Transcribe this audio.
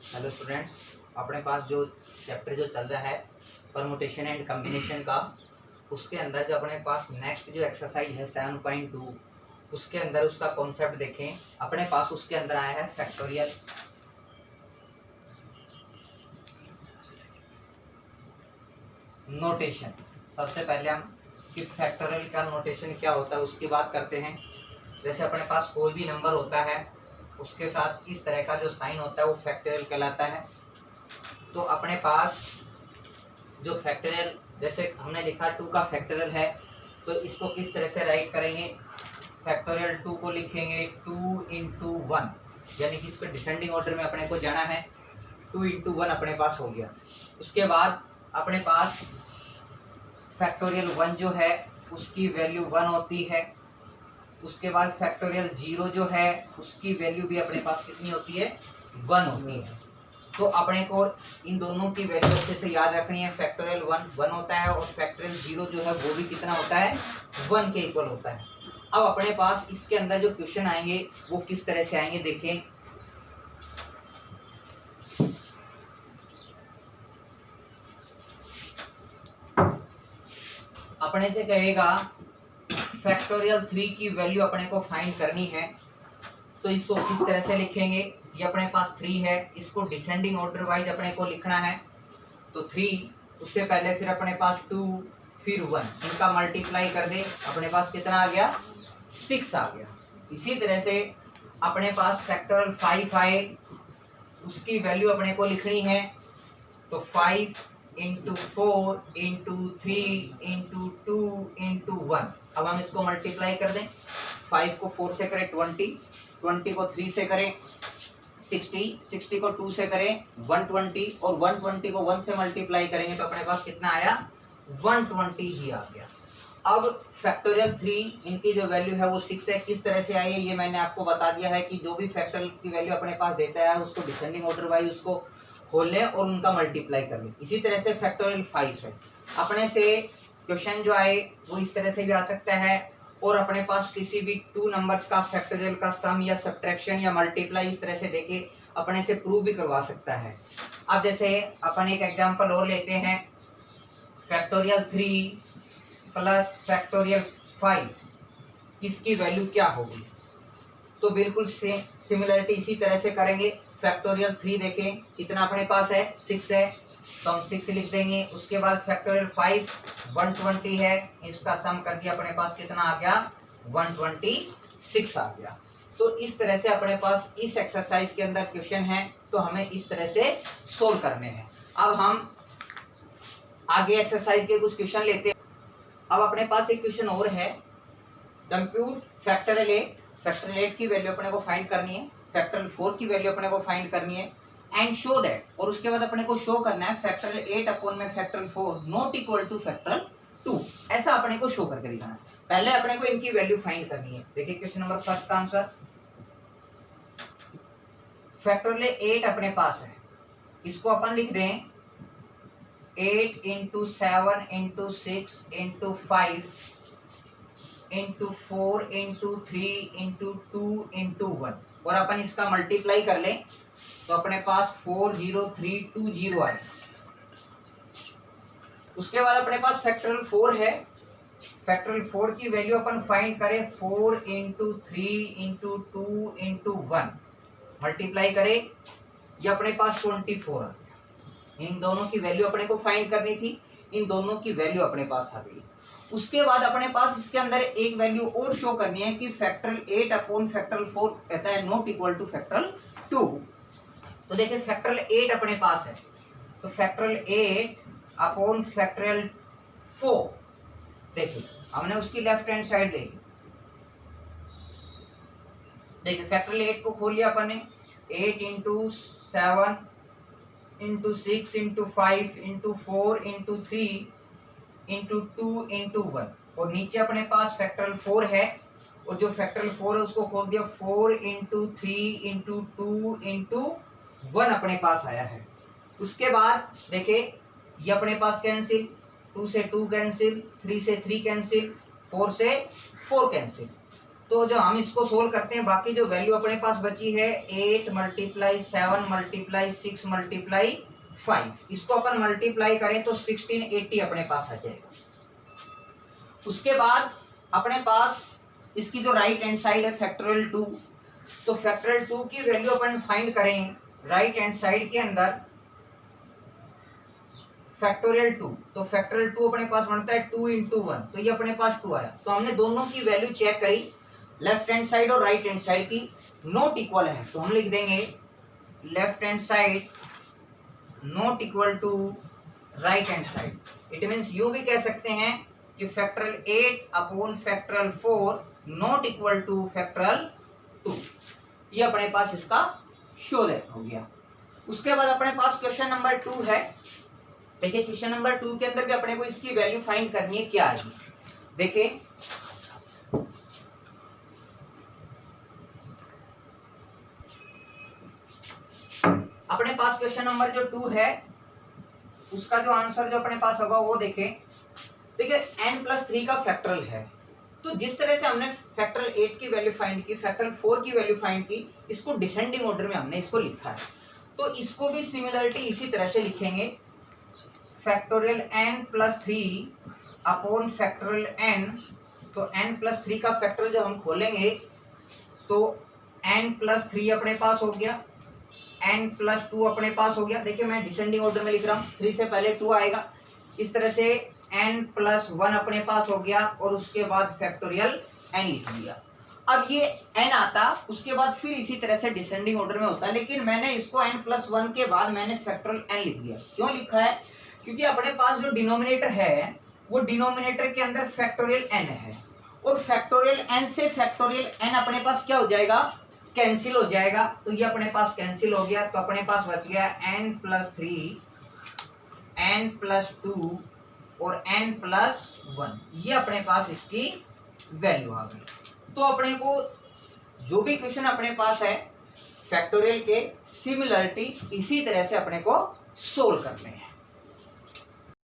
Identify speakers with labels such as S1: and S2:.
S1: Hello students, अपने पास जो chapter जो चल रहा है परमुटेशन एंड कॉम्बिनेशन का, उसके अंदर जो अपने पास नेक्स्ट जो एक्सरसाइज है 7.2, उसके अंदर उसका कॉन्सेप्ट देखें। अपने पास उसके अंदर आया है फैक्टोरियल। नोटेशन सबसे पहले हम कि फैक्टोरियल का नोटेशन क्या होता है उसकी बात करते हैं। जैसे अपने पास कोई भी नंबर होता है, उसके साथ इस तरह का जो साइन होता है वो फैक्टोरियल कहलाता है। तो अपने पास जो फैक्टोरियल, जैसे हमने लिखा 2 का फैक्टोरियल है, तो इसको किस तरह से राइट करेंगे। फैक्टोरियल 2 को लिखेंगे 2 इंटू 1, यानी कि इस पर डिसेंडिंग ऑर्डर में अपने को जाना है। 2 इंटू 1 अपने पास हो गया। उसके बाद अपने पास फैक्टोरियल 1 जो है उसकी वैल्यू 1 होती है। उसके बाद फैक्टोरियल 0 जो है उसकी वैल्यू भी अपने पास कितनी होती है, 1 होती है। तो अपने को इन दोनों की वैल्यू अच्छे से याद रखनी है। फैक्टोरियल 1 होता है और फैक्टोरियल 0 जो है वो भी कितना होता है, 1 के इक्वल होता है। अब अपने पास इसके अंदर जो क्वेश्चन आएंगे वो किस तरह से आएंगे देखें। अपने से कहेगा फैक्टोरियल 3 की वैल्यू अपने को फाइंड करनी है। तो इसको किस तरह से लिखेंगे। ये अपने पास 3 है, इसको डिसेंडिंग ऑर्डर वाइज अपने को लिखना है। तो 3, उससे पहले फिर अपने पास 2, फिर 1, इनका मल्टीप्लाई कर दे, अपने पास कितना आ गया, 6 आ गया। इसी तरह से अपने पास फैक्टोरियल 5 आए, उसकी वैल्यू अपने को लिखनी है। तो 5 इंटू 4 इंटू 3 इंटू 2 इंटू 1। अब हम इसको मल्टीप्लाई कर दें। 5 को 4 से करें 20, 20 को 3 से करें 60, 60 को 2 से करें 120, और 120 को 1 से मल्टीप्लाई करेंगे तो अपने पास कितना आया, 120 ही आ गया। अब फैक्टोरियल 3 इनकी जो वैल्यू है वो 6 है। किस तरह से आई है ये मैंने आपको बता दिया है कि जो भी फैक्टोरियल की वैल्यू अपने पास देता है उसको डिसेंडिंग ऑर्डर वाइज उसको खोल लें और उनका मल्टीप्लाई कर लें। इसी तरह से फैक्टोरियल 5 है। अपने से क्वेश्चन जो आए वो इस तरह से भी आ सकता है, और अपने पास किसी भी 2 नंबर्स का फैक्टोरियल का सम या सब्ट्रैक्शन या मल्टीप्लाई इस तरह से देके अपने से प्रूव भी करवा सकता है। अब जैसे अपन एक एग्जांपल और लेते हैं, फैक्टोरियल 3 प्लस फैक्टोरियल 5, इसकी वैल्यू क्या होगी। तो बिल्कुल सेम सिमिलरिटी इसी तरह से करेंगे। फैक्टोरियल 3 देखें कितना अपने पास है, 6 है, तो हम 6 लिख देंगे। उसके बाद फैक्टोरियल 5 120 है, इसका सम कर दिया, अपने पास कितना आ गया, 126 आ गया। तो इस तरह से अपने पास इस एक्सरसाइज के अंदर क्वेश्चन है, तो हमें इस तरह से सोल्व करने हैं। अब हम आगे एक्सरसाइज के कुछ क्वेश्चन लेते हैं। अब अपने पास एक क्वेश्चन और है, कंप्यूट फैक्टोरियल 8। फैक्टोरियल 8 की वैल्यू अपने को फाइंड करनी है, फैक्टोरियल 4 की वैल्यू अपने को फाइंड करनी है, एंड शो दैट, और उसके बाद अपने को शो करना है फैक्टोरियल 8 अपॉन में factorial 4 not equal to factorial 2। ऐसा अपने को शो करके दिखाना है। पहले अपने को इनकी वैल्यू फाइंड करनी है। देखिए क्वेश्चन नंबर फर्स्ट का आंसर, फैक्टोरियल 8 अपने पास है, इसको अपन लिख दें 8 into 7 into 6 into 5 into 4 into 3 into 2 into 1, और अपन इसका मल्टीप्लाई कर लें तो अपने पास 40320 आए। उसके बाद अपने पास फैक्टोरियल 4 है, फैक्टोरियल 4 की वैल्यू अपन फाइंड करें 4 इंटू 3 इंटू 2 इंटू 1, मल्टीप्लाई करें, ये अपने पास 24 आ गया। इन दोनों की वैल्यू अपने को फाइंड करनी थी, इन दोनों की वैल्यू अपने पास आ गई। उसके बाद अपने पास इसके अंदर एक वैल्यू और शो करनी है कि फैक्टोरियल 8 अपॉन फैक्टोरियल 4 कहता है नॉट इक्वल टू फैक्टोरियल 2। तो देखिए फैक्टोरियल 8 अपने पास है, तो फैक्टोरियल 8 अपॉन फैक्टोरियल 4, देखिए हमने उसकी लेफ्ट हैंड साइड देखी, देखिए फैक्टोरियल 8 को खोल लिया अपन ने, 8 into 7 into 6 into 5 into 4 into 3 into 2 into 1, और नीचे अपने पास फैक्टोरियल 4 है, और जो फैक्टोरियल 4 है उसको खोल दिया 4 इंटू 3 इंटू 2 इंटू 1 अपने पास आया है। उसके बाद देखिए ये अपने पास कैंसिल, 2 से 2 कैंसिल, 3 से 3 कैंसिल, 4 से 4 कैंसिल, तो जो हम इसको सोल्व करते हैं, बाकी जो वैल्यू अपने पास बची है 8 मल्टीप्लाई 7 मल्टीप्लाई 6 मल्टीप्लाई 5, इसको अपन मल्टीप्लाई करें तो 1680 अपने पास आ जाएगा। उसके बाद अपने पास इसकी जो राइट हैंड साइड है फैक्टोरियल 2, तो फैक्टोरियल 2 की वैल्यू अपन फाइंड करें राइट हैंड साइड के अंदर फैक्टोरियल 2, तो फैक्टोरियल 2 अपने पास बनता है 2 इंटू 1, तो ये अपने पास 2 आया। तो हमने दोनों की वैल्यू चेक करी, लेफ्ट हैंड साइड और राइट हैंड साइड की नॉट इक्वल है, तो हम लिख देंगे left hand side not equal to right hand side. It means यूं भी कह सकते हैं कि factorial 8 upon factorial 4 not equal to factorial 2। ये अपने पास इसका शोधन हो गया। उसके बाद अपने पास क्वेश्चन नंबर 2 है। देखिए क्वेश्चन नंबर 2 के अंदर भी अपने को इसकी वैल्यू फाइंड करनी है, क्या आएगी देखिए। अपने पास क्वेश्चन नंबर जो 2 है उसका जो आंसर जो अपने पास होगा वो देखें। देखिए n+3 का फैक्टोरियल है, तो जिस तरह से हमने फैक्टोरियल 8 की वैल्यू फाइंड की, फैक्टोरियल 4 की वैल्यू फाइंड की, इसको डिसेंडिंग ऑर्डर में हमने इसको लिखा है, तो इसको भी सिमिलरिटी इसी तरह से लिखेंगे factorial n+3 upon factorial n। तो n+3 का फैक्टोरियल जब हम खोलेंगे तो n+3 अपने पास हो गया, n+2 अपने पास हो गया। देखिए मैं डिसेंडिंग ऑर्डर में लिख रहा हूँ, 3 से पहले 2 आएगा, इस तरह से n+1 अपने पास हो गया और उसके बाद फैक्टोरियल n लिख दिया। अब ये n आता, उसके बाद फिर इसी तरह से डिसेंडिंग ऑर्डर में होता है, लेकिन मैंने इसको n+1 के बाद मैंने फैक्टोरियल n लिख दिया। क्यों लिखा है? क्योंकि अपने पास जो डिनोमिनेटर है वो डिनोमिनेटर के अंदर फैक्टोरियल n है, और फैक्टोरियल n से फैक्टोरियल n अपने पास क्या हो जाएगा, कैंसिल हो जाएगा। तो ये अपने पास कैंसिल हो गया, तो अपने पास बच गया n+3 n+2 और n+1, ये अपने पास इसकी वैल्यू आ गई। तो अपने को जो भी क्वेश्चन अपने पास है फैक्टोरियल के, सिमिलरिटी इसी तरह से अपने को सोल्व करने हैं।